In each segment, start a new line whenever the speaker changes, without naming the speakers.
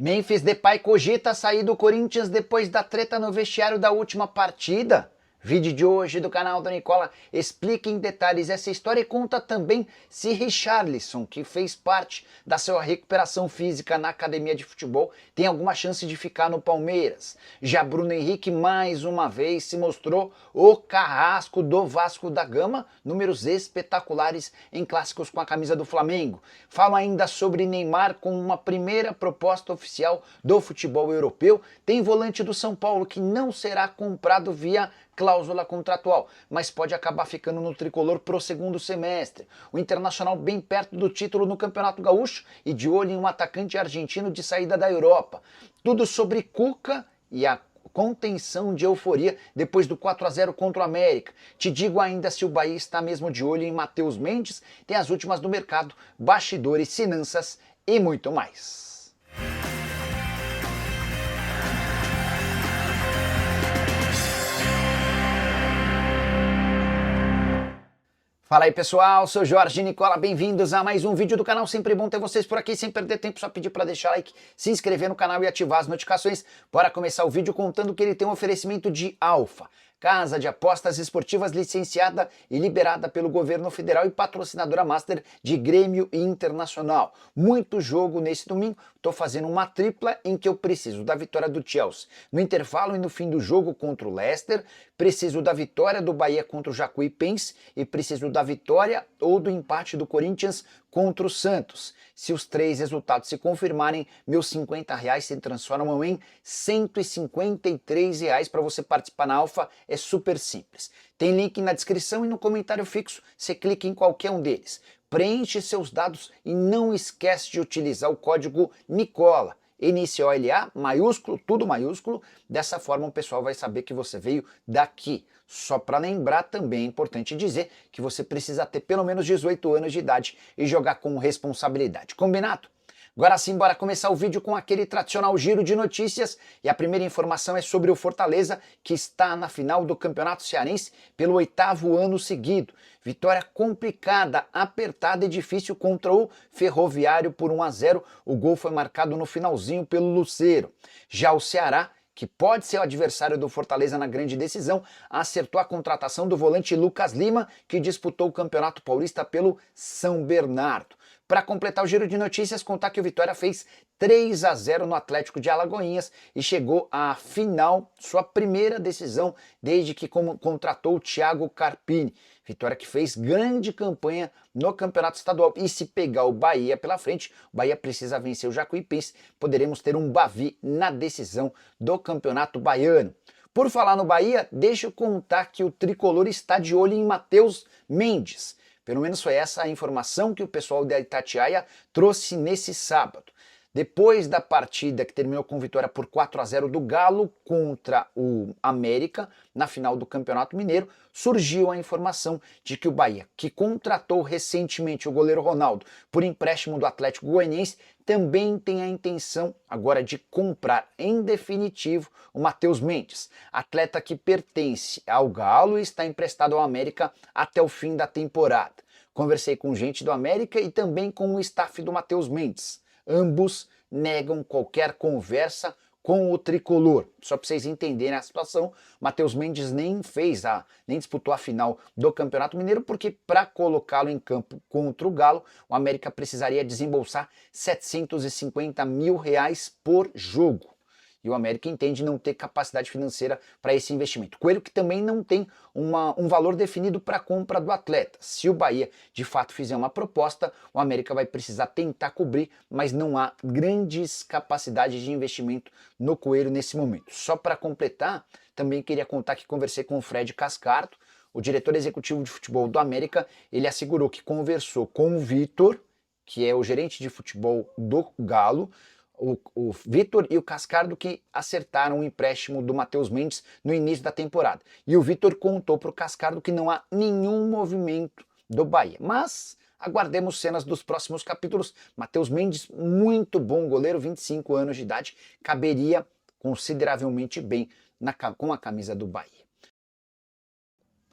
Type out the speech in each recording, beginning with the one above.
Memphis Depay cogita sair do Corinthians depois da treta no vestiário da última partida. Vídeo de hoje do canal do Nicola explica em detalhes essa história e conta também se Richarlison, que fez parte da sua recuperação física na academia de futebol, tem alguma chance de ficar no Palmeiras. Já Bruno Henrique mais uma vez se mostrou o carrasco do Vasco da Gama, números espetaculares em clássicos com a camisa do Flamengo. Falo ainda sobre Neymar com uma primeira proposta oficial do futebol europeu. Tem volante do São Paulo que não será comprado via cláusula contratual, mas pode acabar ficando no tricolor pro segundo semestre. O Internacional bem perto do título no Campeonato Gaúcho e de olho em um atacante argentino de saída da Europa. Tudo sobre Cuca e a contenção de euforia depois do 4-0 contra o América. Te digo ainda se o Bahia está mesmo de olho em Matheus Mendes, tem as últimas do mercado, bastidores, finanças e muito mais. Fala aí pessoal, sou Jorge Nicola, bem-vindos a mais um vídeo do canal, sempre bom ter vocês por aqui, sem perder tempo, só pedir para deixar like, se inscrever no canal e ativar as notificações. Bora começar o vídeo contando que ele tem um oferecimento de Alfa, casa de apostas esportivas licenciada e liberada pelo governo federal e patrocinadora master de Grêmio e Internacional. Muito jogo nesse domingo, tô fazendo uma tripla em que eu preciso da vitória do Chelsea no intervalo e no fim do jogo contra o Leicester, preciso da vitória do Bahia contra o Jacuipense e preciso da vitória ou do empate do Corinthians contra o Santos. Se os três resultados se confirmarem, meus R$50 se transformam em R$153 para você participar na Alfa. É super simples. Tem link na descrição e no comentário fixo, você clica em qualquer um deles. Preenche seus dados e não esquece de utilizar o código NICOLA. NCOLA, maiúsculo, tudo maiúsculo, dessa forma o pessoal vai saber que você veio daqui. Só para lembrar, também é importante dizer que você precisa ter pelo menos 18 anos de idade e jogar com responsabilidade. Combinado? Agora sim, bora começar o vídeo com aquele tradicional giro de notícias e a primeira informação é sobre o Fortaleza, que está na final do Campeonato Cearense pelo 8º ano seguido. Vitória complicada, apertada e difícil contra o Ferroviário por 1-0. O gol foi marcado no finalzinho pelo Lucero. Já o Ceará, que pode ser o adversário do Fortaleza na grande decisão, acertou a contratação do volante Lucas Lima, que disputou o Campeonato Paulista pelo São Bernardo. Para completar o giro de notícias, contar que o Vitória fez 3-0 no Atlético de Alagoinhas e chegou à final, sua primeira decisão desde que contratou o Thiago Carpini. Vitória que fez grande campanha no Campeonato Estadual. E se pegar o Bahia pela frente, o Bahia precisa vencer o Jacuipense, poderemos ter um Bavi na decisão do Campeonato Baiano. Por falar no Bahia, deixa eu contar que o tricolor está de olho em Matheus Mendes. Pelo menos foi essa a informação que o pessoal da Itatiaia trouxe nesse sábado. Depois da partida que terminou com vitória por 4-0 do Galo contra o América, na final do Campeonato Mineiro, surgiu a informação de que o Bahia, que contratou recentemente o goleiro Ronaldo por empréstimo do Atlético Goianiense, também tem a intenção agora de comprar em definitivo o Matheus Mendes, atleta que pertence ao Galo e está emprestado ao América até o fim da temporada. Conversei com gente do América e também com o staff do Matheus Mendes. Ambos negam qualquer conversa com o tricolor. Só para vocês entenderem a situação, Matheus Mendes nem disputou a final do Campeonato Mineiro, porque para colocá-lo em campo contra o Galo, o América precisaria desembolsar R$750 mil por jogo. E o América entende não ter capacidade financeira para esse investimento. Coelho que também não tem um valor definido para a compra do atleta. Se o Bahia de fato fizer uma proposta, o América vai precisar tentar cobrir, mas não há grandes capacidades de investimento no Coelho nesse momento. Só para completar, também queria contar que conversei com o Fred Cascardo, o diretor executivo de futebol do América. Ele assegurou que conversou com o Vitor, que é o gerente de futebol do Galo, o Vitor e o Cascardo, que acertaram o empréstimo do Matheus Mendes no início da temporada. E o Vitor contou para o Cascardo que não há nenhum movimento do Bahia. Mas aguardemos cenas dos próximos capítulos. Matheus Mendes, muito bom goleiro, 25 anos de idade, caberia consideravelmente bem com a camisa do Bahia.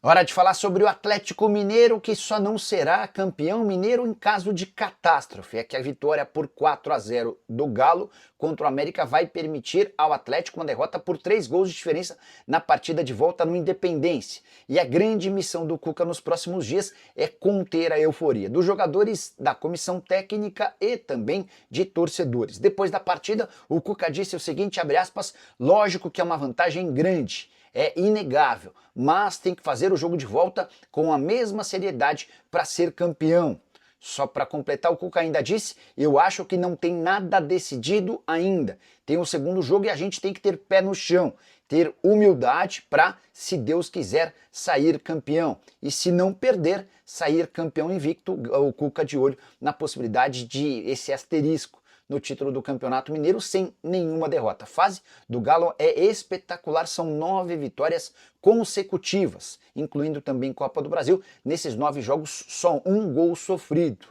Hora de falar sobre o Atlético Mineiro, que só não será campeão mineiro em caso de catástrofe. É que a vitória por 4-0 do Galo contra o América vai permitir ao Atlético uma derrota por 3 gols de diferença na partida de volta no Independência. E a grande missão do Cuca nos próximos dias é conter a euforia dos jogadores, da comissão técnica e também de torcedores. Depois da partida, o Cuca disse o seguinte, abre aspas, lógico que é uma vantagem grande. É inegável, mas tem que fazer o jogo de volta com a mesma seriedade para ser campeão. Só para completar, o Cuca ainda disse, eu acho que não tem nada decidido ainda. Tem o segundo jogo e a gente tem que ter pé no chão, ter humildade para, se Deus quiser, sair campeão. E se não perder, sair campeão invicto, o Cuca de olho na possibilidade de esse asterisco no título do Campeonato Mineiro sem nenhuma derrota. A fase do Galo é espetacular, são 9 vitórias consecutivas, incluindo também Copa do Brasil. Nesses 9 jogos, só um gol sofrido.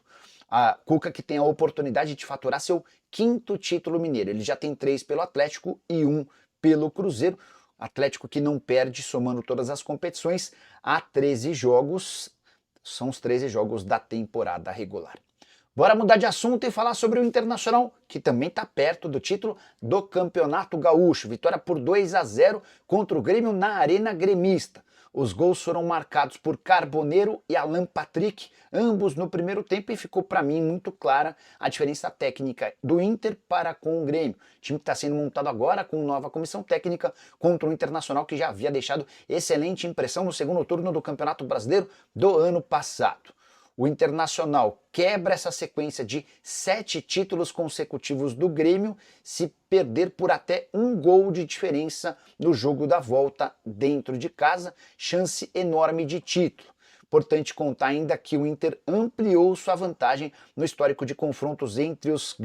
A Cuca que tem a oportunidade de faturar seu 5º título mineiro. Ele já tem 3 pelo Atlético e 1 pelo Cruzeiro. Atlético que não perde, somando todas as competições, há 13 jogos, são os 13 jogos da temporada regular. Bora mudar de assunto e falar sobre o Internacional, que também está perto do título do Campeonato Gaúcho. Vitória por 2-0 contra o Grêmio na Arena Gremista. Os gols foram marcados por Carboneiro e Alan Patrick, ambos no primeiro tempo, e ficou para mim muito clara a diferença técnica do Inter para com o Grêmio. O time que está sendo montado agora com nova comissão técnica contra o Internacional, que já havia deixado excelente impressão no segundo turno do Campeonato Brasileiro do ano passado. O Internacional quebra essa sequência de 7 títulos consecutivos do Grêmio se perder por até um gol de diferença no jogo da volta dentro de casa, chance enorme de título. Importante contar ainda que o Inter ampliou sua vantagem no histórico de confrontos entre os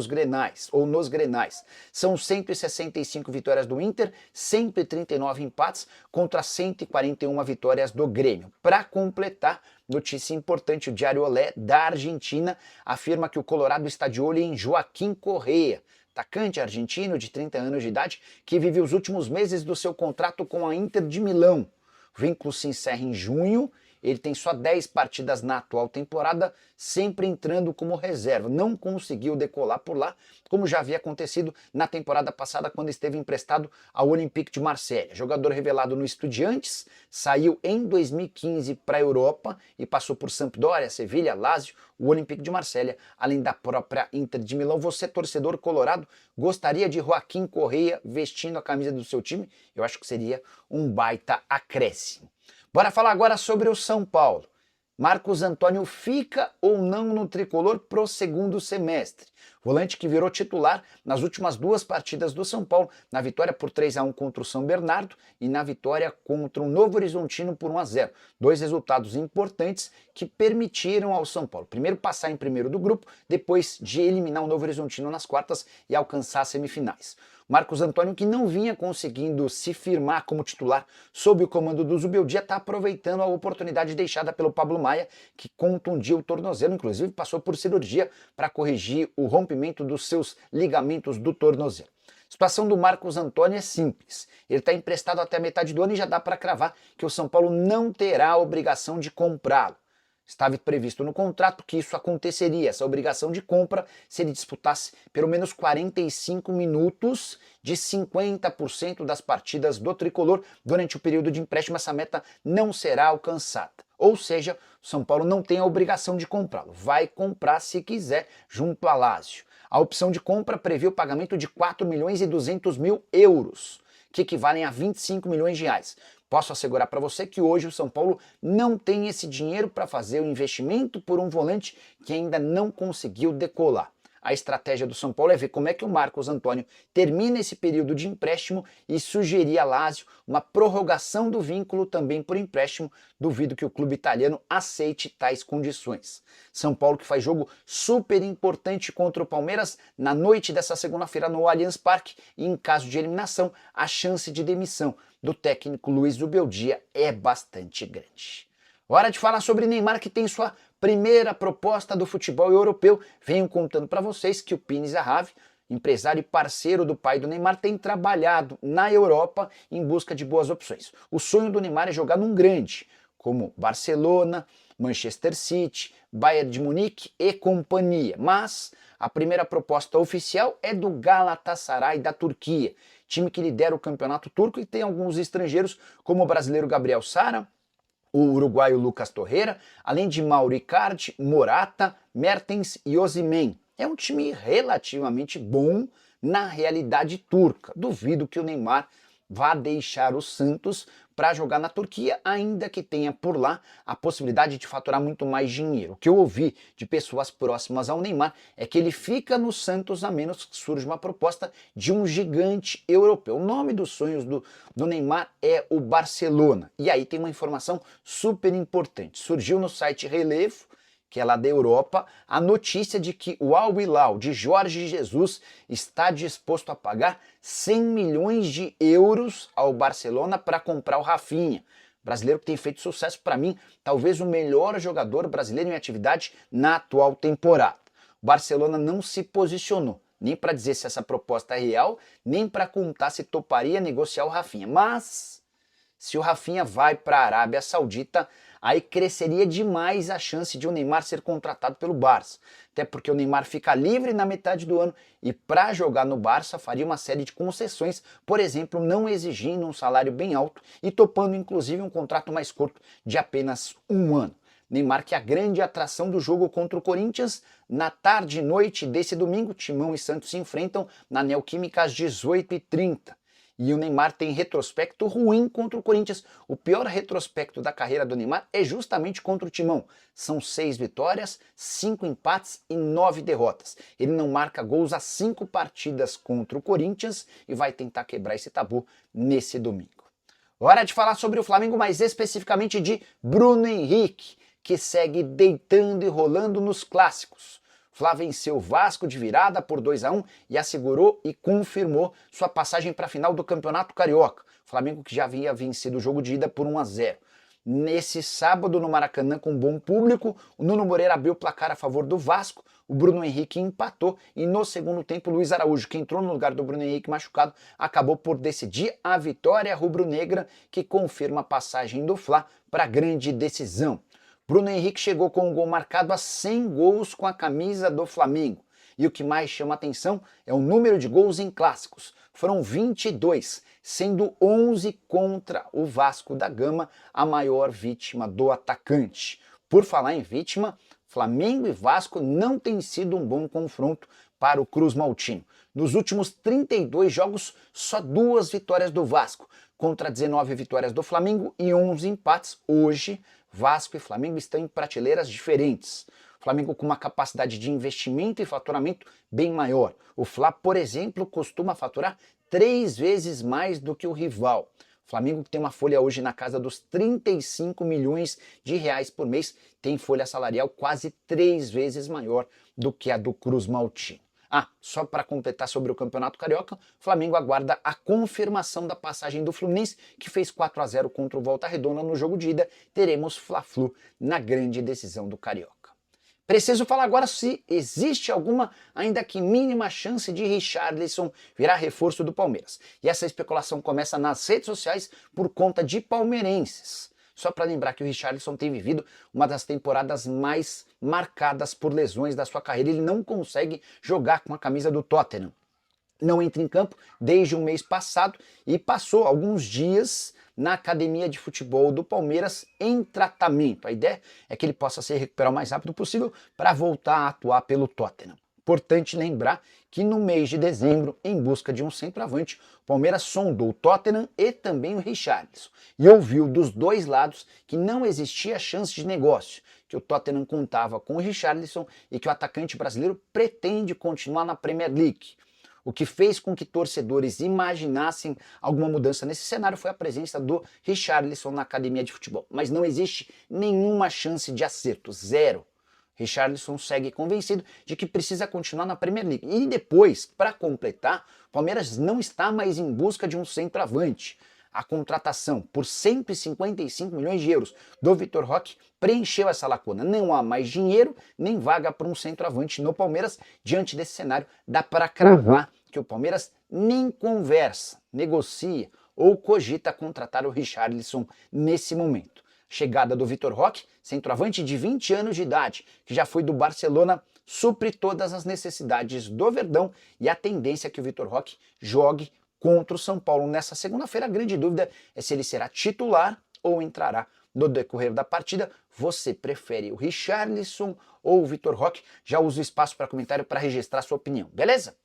grenais, ou nos grenais. São 165 vitórias do Inter, 139 empates contra 141 vitórias do Grêmio. Para completar, notícia importante, o Diário Olé da Argentina afirma que o Colorado está de olho em Joaquim Correa, atacante argentino de 30 anos de idade, que vive os últimos meses do seu contrato com a Inter de Milão. O vínculo se encerra em junho. Ele tem só 10 partidas na atual temporada, sempre entrando como reserva. Não conseguiu decolar por lá, como já havia acontecido na temporada passada, quando esteve emprestado ao Olympique de Marselha. Jogador revelado no Estudiantes, saiu em 2015 para a Europa e passou por Sampdoria, Sevilha, Lazio, o Olympique de Marselha, além da própria Inter de Milão. Você, torcedor colorado, gostaria de Joaquim Correa vestindo a camisa do seu time? Eu acho que seria um baita acréscimo. Bora falar agora sobre o São Paulo. Marcos Antônio fica ou não no tricolor pro segundo semestre. Volante que virou titular nas últimas 2 partidas do São Paulo, na vitória por 3-1 contra o São Bernardo e na vitória contra o Novo Horizontino por 1-0. 2 resultados importantes que permitiram ao São Paulo primeiro passar em primeiro do grupo, depois de eliminar o Novo Horizontino nas quartas e alcançar as semifinais. Marcos Antônio, que não vinha conseguindo se firmar como titular sob o comando do Zubeldia, está aproveitando a oportunidade deixada pelo Pablo Maia, que contundiu o tornozelo, inclusive passou por cirurgia para corrigir o rompimento dos seus ligamentos do tornozelo. A situação do Marcos Antônio é simples. Ele está emprestado até a metade do ano e já dá para cravar que o São Paulo não terá a obrigação de comprá-lo. Estava previsto no contrato que isso aconteceria, essa obrigação de compra, se ele disputasse pelo menos 45 minutos de 50% das partidas do tricolor durante o período de empréstimo. Essa meta não será alcançada. Ou seja, o São Paulo não tem a obrigação de comprá-lo, vai comprar se quiser junto a Lazio. A opção de compra prevê o pagamento de 4.200.000 euros, que equivalem a 25 milhões de reais. Posso assegurar para você que hoje o São Paulo não tem esse dinheiro para fazer o investimento por um volante que ainda não conseguiu decolar. A estratégia do São Paulo é ver como é que o Marcos Antônio termina esse período de empréstimo e sugerir a Lazio uma prorrogação do vínculo também por empréstimo. Duvido que o clube italiano aceite tais condições. São Paulo que faz jogo super importante contra o Palmeiras na noite dessa segunda-feira no Allianz Parque, e em caso de eliminação, a chance de demissão do técnico Luiz Zubeldia é bastante grande. Hora de falar sobre Neymar, que tem sua primeira proposta do futebol europeu. Venho contando para vocês que o Pini Zahavi empresário e parceiro do pai do Neymar, tem trabalhado na Europa em busca de boas opções. O sonho do Neymar é jogar num grande, como Barcelona, Manchester City, Bayern de Munique e companhia. Mas a primeira proposta oficial é do Galatasaray da Turquia, time que lidera o campeonato turco e tem alguns estrangeiros como o brasileiro Gabriel Sara, o uruguaio Lucas Torreira, além de Mauro Icardi, Morata, Mertens e Osimhen. É um time relativamente bom na realidade turca. Duvido que o Neymar vá deixar o Santos para jogar na Turquia, ainda que tenha por lá a possibilidade de faturar muito mais dinheiro. O que eu ouvi de pessoas próximas ao Neymar é que ele fica no Santos a menos que surja uma proposta de um gigante europeu. O nome dos sonhos do Neymar é o Barcelona. E aí tem uma informação super importante. Surgiu no site Relevo, que é lá da Europa, a notícia de que o Al Hilal de Jorge Jesus está disposto a pagar 100 milhões de euros ao Barcelona para comprar o Rafinha, brasileiro que tem feito sucesso, para mim, talvez o melhor jogador brasileiro em atividade na atual temporada. O Barcelona não se posicionou, nem para dizer se essa proposta é real, nem para contar se toparia negociar o Rafinha, mas se o Rafinha vai para a Arábia Saudita, aí cresceria demais a chance de o Neymar ser contratado pelo Barça. Até porque o Neymar fica livre na metade do ano e para jogar no Barça faria uma série de concessões, por exemplo, não exigindo um salário bem alto e topando inclusive um contrato mais curto de apenas um ano. Neymar que é a grande atração do jogo contra o Corinthians. Na tarde e noite desse domingo, Timão e Santos se enfrentam na Neoquímica às 18h30. E o Neymar tem retrospecto ruim contra o Corinthians. O pior retrospecto da carreira do Neymar é justamente contra o Timão. São 6 vitórias, 5 empates e 9 derrotas. Ele não marca gols há 5 partidas contra o Corinthians e vai tentar quebrar esse tabu nesse domingo. Hora de falar sobre o Flamengo, mais especificamente de Bruno Henrique, que segue deitando e rolando nos clássicos. Fla venceu o Vasco de virada por 2-1 e assegurou e confirmou sua passagem para a final do Campeonato Carioca. Flamengo que já havia vencido o jogo de ida por 1-0. Nesse sábado no Maracanã com bom público, o Nuno Moreira abriu o placar a favor do Vasco, o Bruno Henrique empatou e no segundo tempo o Luiz Araújo, que entrou no lugar do Bruno Henrique machucado, acabou por decidir a vitória rubro-negra, que confirma a passagem do Fla para a grande decisão. Bruno Henrique chegou com um gol marcado a 100 gols com a camisa do Flamengo. E o que mais chama atenção é o número de gols em clássicos. Foram 22, sendo 11 contra o Vasco da Gama, a maior vítima do atacante. Por falar em vítima, Flamengo e Vasco não tem sido um bom confronto para o Cruz Maltino. Nos últimos 32 jogos, só 2 vitórias do Vasco, contra 19 vitórias do Flamengo e 11 empates. Hoje, Vasco e Flamengo estão em prateleiras diferentes. O Flamengo com uma capacidade de investimento e faturamento bem maior. O Fla, por exemplo, costuma faturar 3 vezes mais do que o rival. O Flamengo, que tem uma folha hoje na casa dos 35 milhões de reais por mês, tem folha salarial quase 3 vezes maior do que a do Cruz Maltino. Só para completar sobre o Campeonato Carioca, o Flamengo aguarda a confirmação da passagem do Fluminense, que fez 4-0 contra o Volta Redonda no jogo de ida. Teremos Fla-Flu na grande decisão do Carioca. Preciso falar agora se existe alguma, ainda que mínima, chance de Richarlison virar reforço do Palmeiras. E essa especulação começa nas redes sociais por conta de palmeirenses. Só para lembrar que o Richarlison tem vivido uma das temporadas mais marcadas por lesões da sua carreira. Ele não consegue jogar com a camisa do Tottenham. Não entra em campo desde o mês passado e passou alguns dias na academia de futebol do Palmeiras em tratamento. A ideia é que ele possa se recuperar o mais rápido possível para voltar a atuar pelo Tottenham. Importante lembrar que no mês de dezembro, em busca de um centroavante, o Palmeiras sondou o Tottenham e também o Richarlison. E ouviu dos dois lados que não existia chance de negócio, que o Tottenham contava com o Richarlison e que o atacante brasileiro pretende continuar na Premier League. O que fez com que torcedores imaginassem alguma mudança nesse cenário foi a presença do Richarlison na academia de futebol. Mas não existe nenhuma chance de acerto, zero. Richarlison segue convencido de que precisa continuar na Premier League. E depois, para completar, o Palmeiras não está mais em busca de um centroavante. A contratação por 155 milhões de euros do Vitor Roque preencheu essa lacuna. Não há mais dinheiro nem vaga para um centroavante no Palmeiras. Diante desse cenário, dá para cravar que o Palmeiras nem conversa, negocia ou cogita contratar o Richarlison nesse momento. Chegada do Vitor Roque, centroavante de 20 anos de idade, que já foi do Barcelona, supre todas as necessidades do Verdão, e a tendência é que o Vitor Roque jogue contra o São Paulo nessa segunda-feira. A grande dúvida é se ele será titular ou entrará no decorrer da partida. Você prefere o Richarlison ou o Vitor Roque? Já uso o espaço para comentário para registrar sua opinião, beleza?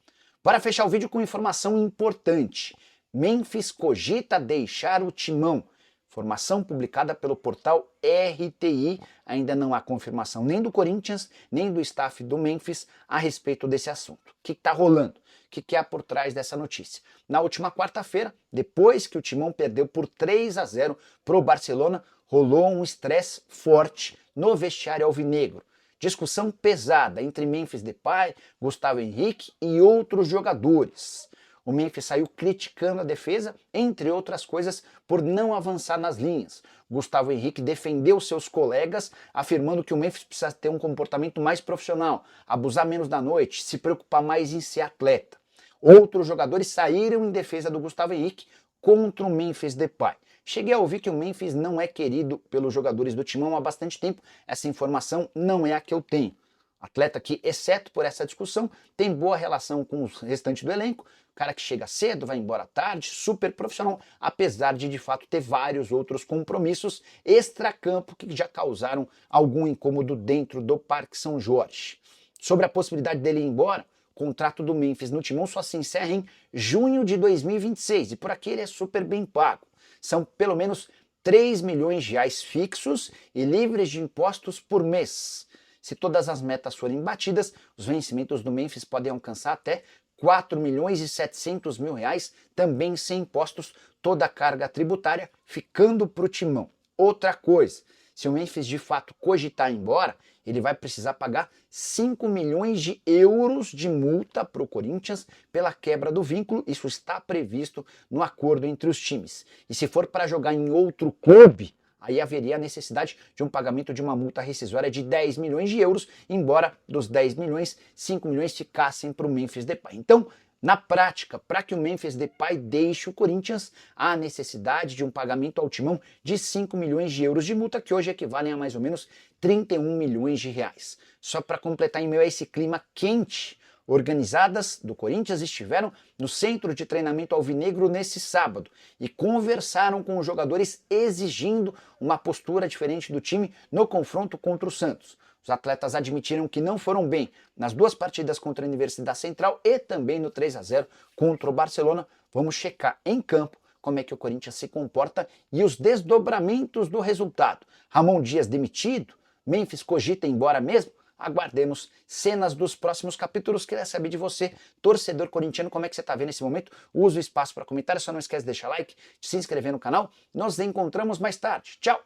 Bora fechar o vídeo com informação importante. Memphis cogita deixar o Timão. Informação publicada pelo portal RTI. Ainda não há confirmação nem do Corinthians, nem do staff do Memphis a respeito desse assunto. O que está rolando? O que há por trás dessa notícia? Na última quarta-feira, depois que o Timão perdeu por 3-0 para o Barcelona, rolou um estresse forte no vestiário alvinegro. Discussão pesada entre Memphis Depay, Gustavo Henrique e outros jogadores. O Memphis saiu criticando a defesa, entre outras coisas, por não avançar nas linhas. Gustavo Henrique defendeu seus colegas, afirmando que o Memphis precisa ter um comportamento mais profissional, abusar menos da noite, se preocupar mais em ser atleta. Outros jogadores saíram em defesa do Gustavo Henrique contra o Memphis Depay. Cheguei a ouvir que o Memphis não é querido pelos jogadores do Timão há bastante tempo. Essa informação não é a que eu tenho. Atleta que, exceto por essa discussão, tem boa relação com o restante do elenco, cara que chega cedo, vai embora tarde, super profissional, apesar de fato ter vários outros compromissos extracampo que já causaram algum incômodo dentro do Parque São Jorge. Sobre a possibilidade dele ir embora, o contrato do Memphis no Timão só se encerra em junho de 2026 e por aqui ele é super bem pago. São pelo menos 3 milhões de reais fixos e livres de impostos por mês. Se todas as metas forem batidas, os vencimentos do Memphis podem alcançar até 4 milhões e 700 mil reais, também sem impostos, toda a carga tributária ficando para o Timão. Outra coisa, se o Memphis de fato cogitar ir embora, ele vai precisar pagar 5 milhões de euros de multa para o Corinthians pela quebra do vínculo. Isso está previsto no acordo entre os times. E se for para jogar em outro clube, aí haveria a necessidade de um pagamento de uma multa rescisória de 10 milhões de euros, embora dos 10 milhões, 5 milhões ficassem para o Memphis Depay. Então, na prática, para que o Memphis Depay deixe o Corinthians, há a necessidade de um pagamento ao Timão de 5 milhões de euros de multa, que hoje equivalem a mais ou menos 31 milhões de reais. Só para completar, em meio a esse clima quente, organizadas do Corinthians estiveram no centro de treinamento alvinegro nesse sábado e conversaram com os jogadores exigindo uma postura diferente do time no confronto contra o Santos. Os atletas admitiram que não foram bem nas duas partidas contra a Universidade Central e também no 3-0 contra o Barcelona. Vamos checar em campo como é que o Corinthians se comporta e os desdobramentos do resultado. Ramon Dias demitido? Memphis cogita ir embora mesmo? Aguardemos cenas dos próximos capítulos. Queria saber de você, torcedor corintiano, como é que você está vendo esse momento. Usa o espaço para comentário, só não esquece de deixar like, de se inscrever no canal. Nos encontramos mais tarde. Tchau!